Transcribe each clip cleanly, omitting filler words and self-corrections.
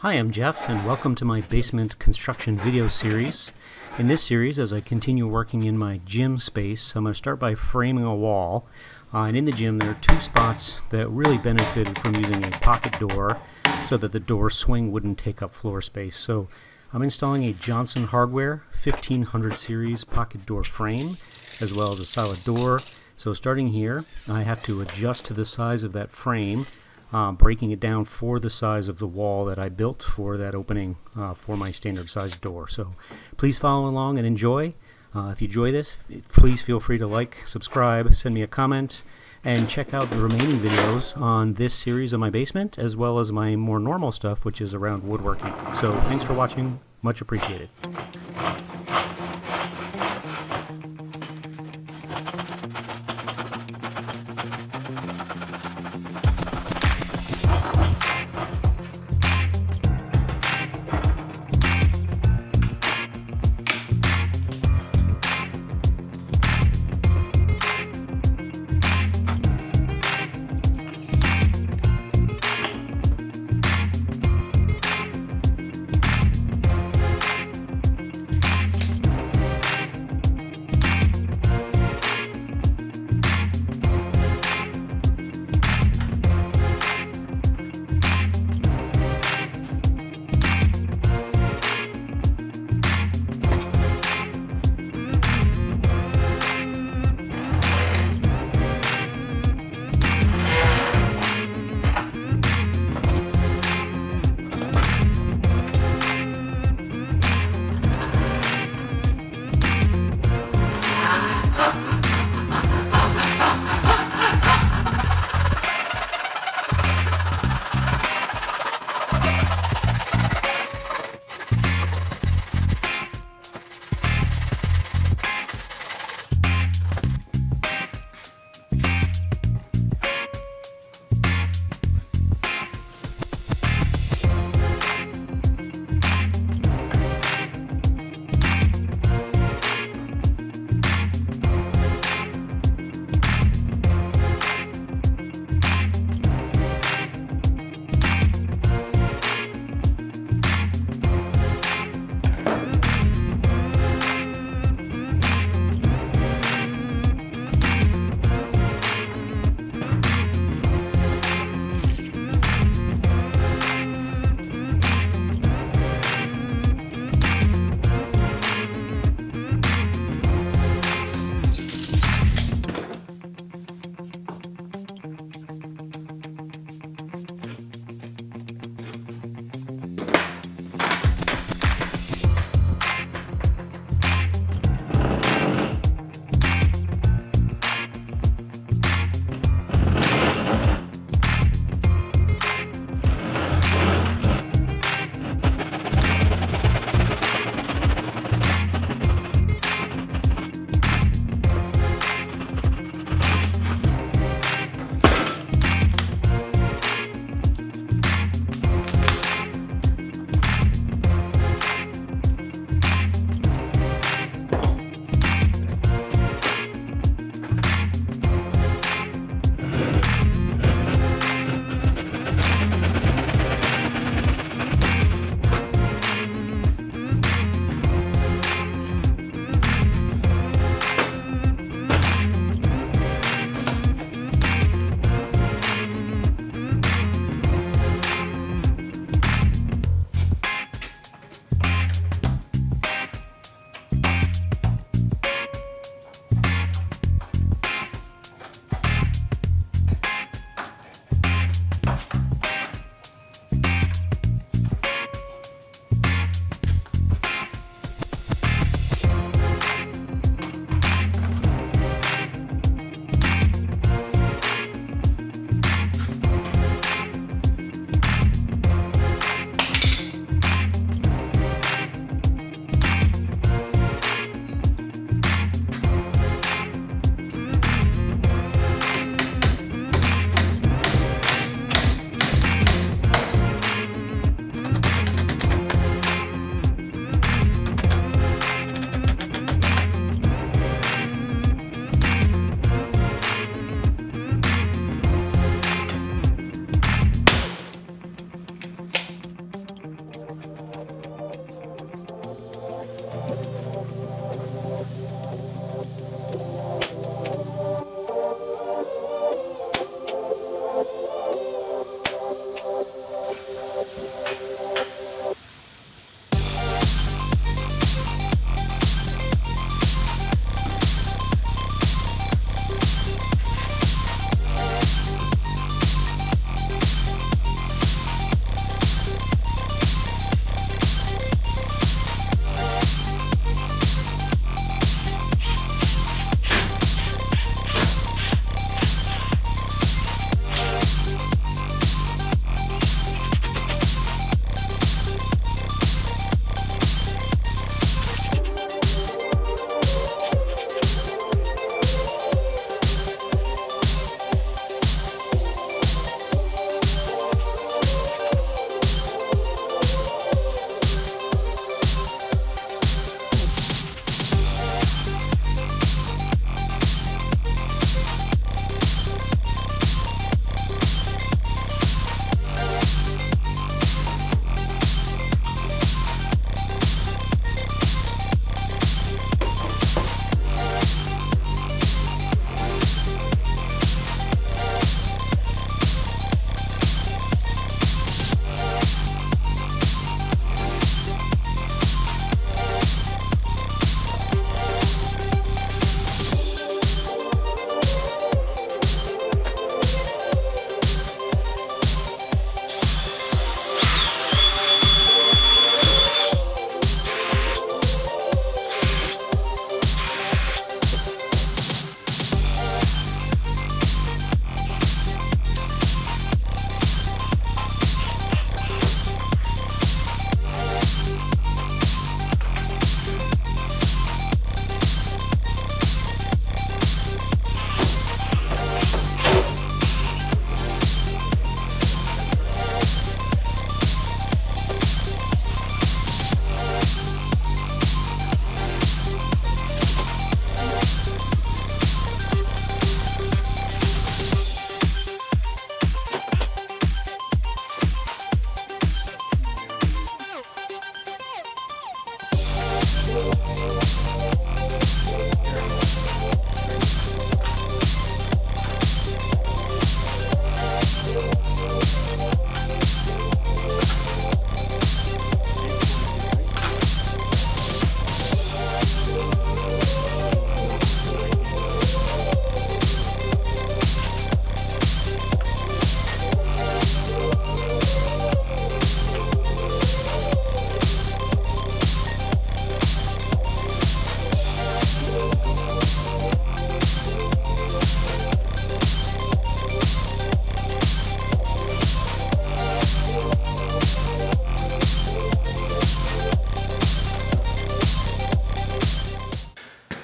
Hi, I'm Jeff, and welcome to my basement construction video series. In this series, as I continue working in my gym space, I'm going to start by framing a wall. And in the gym, there are two spots that really benefited from using a pocket door so that the door swing wouldn't take up floor space. So I'm installing a Johnson Hardware 1500 series pocket door frame, as well as a solid door. So starting here, I have to adjust to the size of that frame, breaking it down for the size of the wall that I built for that opening for my standard size door. So please follow along and enjoy. If you enjoy this, please feel free to like, subscribe, send me a comment, and check out the remaining videos on this series of my basement, as well as my more normal stuff, which is around woodworking. So thanks for watching. Much appreciated.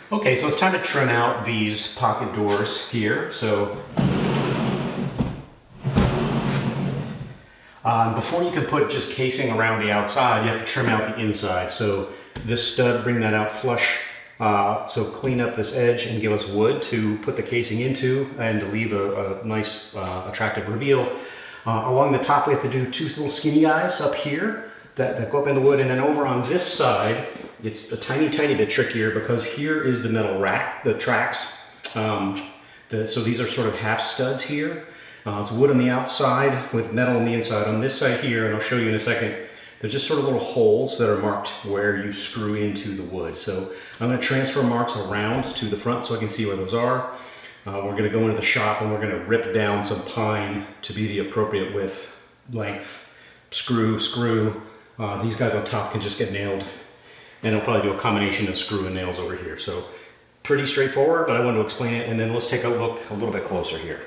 Okay, so it's time to trim out these pocket doors here. So before you can put just casing around the outside, you have to trim out the inside. So this stud, bring that out flush. So clean up this edge and give us wood to put the casing into and to leave a nice attractive reveal. Along the top we have to do two little skinny guys up here that go up in the wood, and then over on this side it's a tiny bit trickier because here is the metal rack, the tracks. So these are sort of half studs here. It's wood on the outside with metal on the inside. On this side here, and I'll show you in a second, there's just sort of little holes that are marked where you screw into the wood. So I'm going to transfer marks around to the front so I can see where those are. We're going to go into the shop and we're going to rip down some pine to be the appropriate width, length, screw. These guys on top can just get nailed, and I'll probably do a combination of screw and nails over here. So pretty straightforward, but I want to explain it, and then let's take a look a little bit closer here.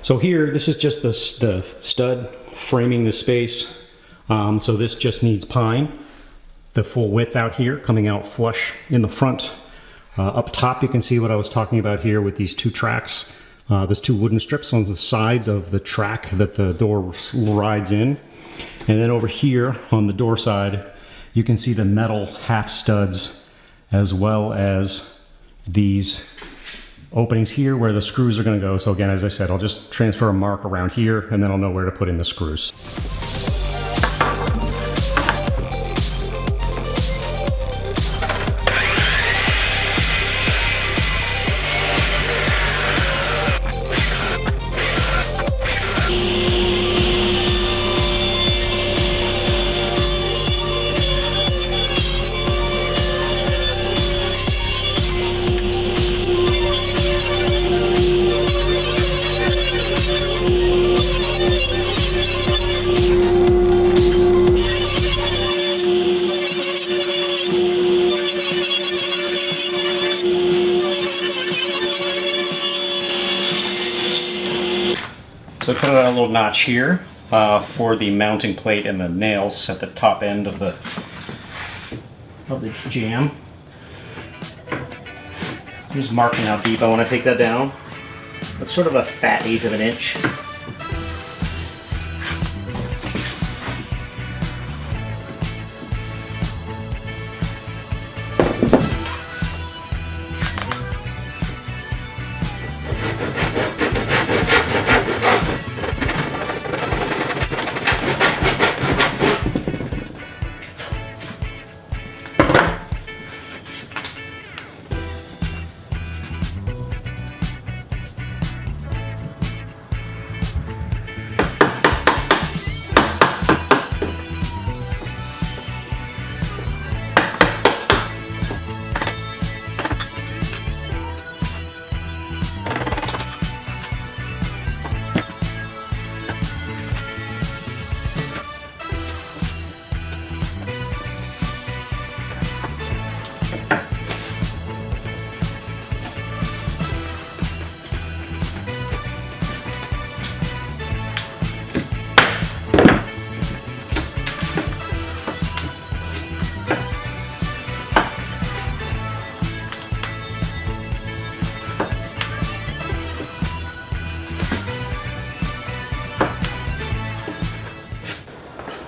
So here, this is just the stud framing the space. So this just needs pine, the full width out here, coming out flush in the front. Up top, you can see what I was talking about here with these two tracks. There's two wooden strips on the sides of the track that the door rides in. And then over here on the door side, you can see the metal half studs, as well as these openings here where the screws are going to go. So again, as I said, I'll just transfer a mark around here and then I'll know where to put in the screws. So I put a little notch here for the mounting plate and the nails at the top end of the jamb. I'm just marking how deep I want to take that down. It's sort of a fat 1/8 of an inch.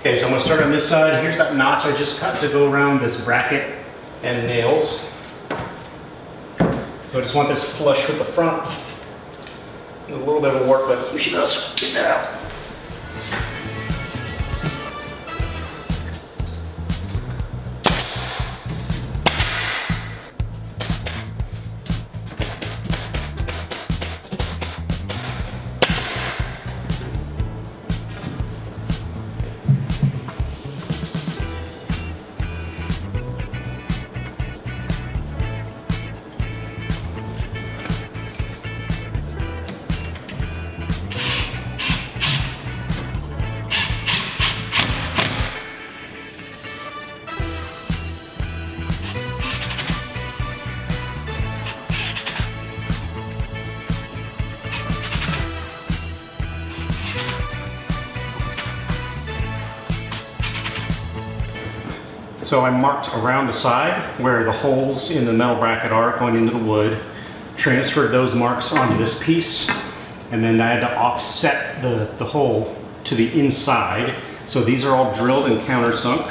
Okay, so I'm going to start on this side. Here's that notch I just cut to go around this bracket and nails. So I just want this flush with the front. A little bit of work, but we should be able to get that out. So I marked around the side where the holes in the metal bracket are going into the wood, transferred those marks onto this piece, and then I had to offset the hole to the inside. So these are all drilled and countersunk.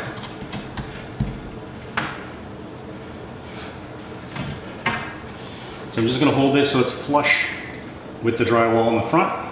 So I'm just going to hold this so it's flush with the drywall in the front.